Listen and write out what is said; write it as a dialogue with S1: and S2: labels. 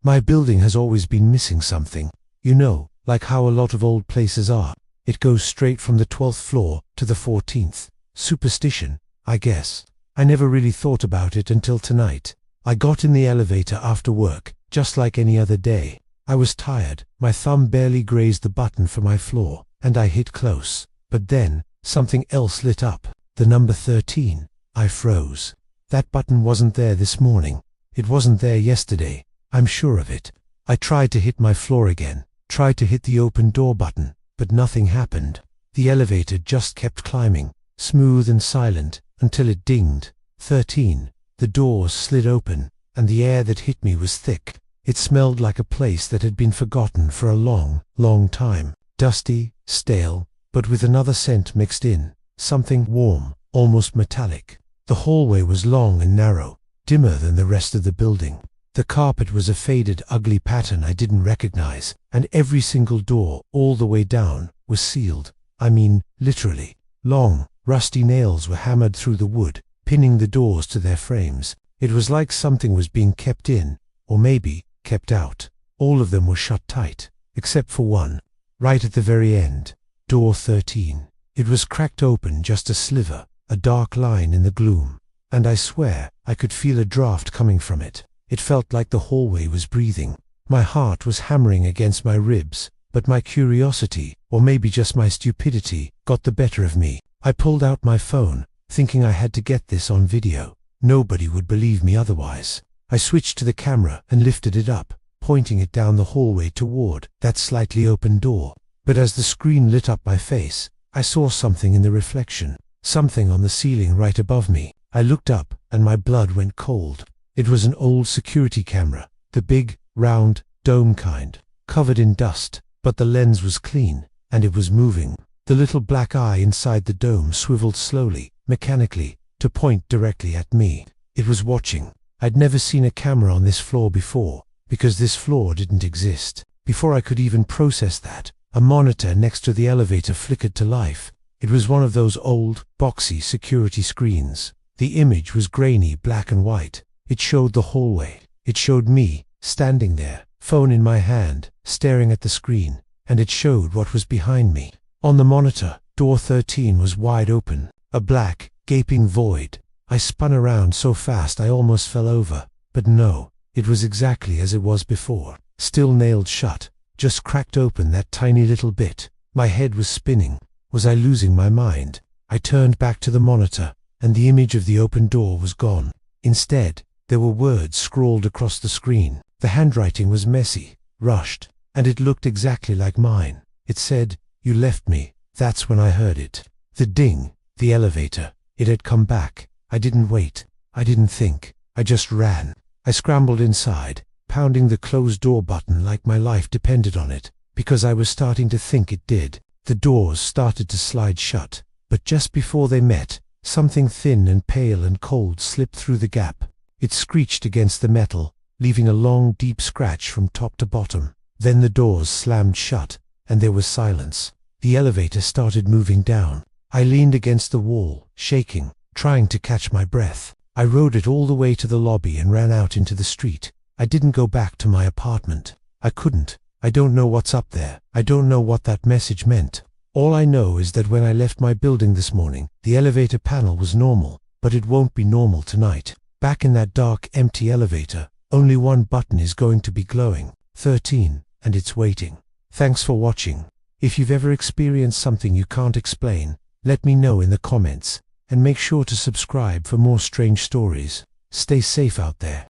S1: My building has always been missing something. You know, like how a lot of old places are. It goes straight from the 12th floor to the 14th. Superstition, I guess. I never really thought about it until tonight. I got in the elevator after work, just like any other day. I was tired, my thumb barely grazed the button for my floor, and I hit close. But then, something else lit up. The number 13. I froze. That button wasn't there this morning. It wasn't there yesterday. I'm sure of it. I tried to hit my floor again, tried to hit the open door button, but nothing happened. The elevator just kept climbing, smooth and silent, until it dinged. 13. The doors slid open, and the air that hit me was thick. It smelled like a place that had been forgotten for a long, long time. Dusty, stale, but with another scent mixed in, something warm, almost metallic. The hallway was long and narrow, dimmer than the rest of the building. The carpet was a faded, ugly pattern I didn't recognize, and every single door, all the way down, was sealed. I mean, literally. Long, rusty nails were hammered through the wood, pinning the doors to their frames. It was like something was being kept in, or maybe kept out. All of them were shut tight, except for one, right at the very end. Door 13. It was cracked open just a sliver, a dark line in the gloom, and I swear I could feel a draft coming from it. It felt like the hallway was breathing. My heart was hammering against my ribs, but my curiosity, or maybe just my stupidity, got the better of me. I pulled out my phone, thinking I had to get this on video. Nobody would believe me otherwise. I switched to the camera and lifted it up, pointing it down the hallway toward that slightly open door. But as the screen lit up my face, I saw something in the reflection, something on the ceiling right above me. I looked up, and my blood went cold. It was an old security camera, the big, round, dome kind, covered in dust, but the lens was clean, and it was moving. The little black eye inside the dome swiveled slowly, mechanically, to point directly at me. It was watching. I'd never seen a camera on this floor before, because this floor didn't exist. Before I could even process that, a monitor next to the elevator flickered to life. It was one of those old, boxy security screens. The image was grainy black and white. It showed the hallway. It showed me, standing there, phone in my hand, staring at the screen, and it showed what was behind me. On the monitor, door 13 was wide open, a black, gaping void. I spun around so fast I almost fell over, but no, it was exactly as it was before, still nailed shut, just cracked open that tiny little bit. My head was spinning. Was I losing my mind? I turned back to the monitor, and the image of the open door was gone. Instead, there were words scrawled across the screen. The handwriting was messy, rushed, and it looked exactly like mine. It said, "You left me." That's when I heard it. The ding, the elevator. It had come back. I didn't wait. I didn't think. I just ran. I scrambled inside, pounding the closed door button like my life depended on it, because I was starting to think it did. The doors started to slide shut, but just before they met, something thin and pale and cold slipped through the gap. It screeched against the metal, leaving a long, deep scratch from top to bottom. Then the doors slammed shut, and there was silence. The elevator started moving down. I leaned against the wall, shaking, trying to catch my breath. I rode it all the way to the lobby and ran out into the street. I didn't go back to my apartment. I couldn't. I don't know what's up there. I don't know what that message meant. All I know is that when I left my building this morning, the elevator panel was normal, but it won't be normal tonight. Back in that dark, empty elevator, only one button is going to be glowing. 13, and it's waiting. Thanks for watching. If you've ever experienced something you can't explain, let me know in the comments, and make sure to subscribe for more strange stories. Stay safe out there.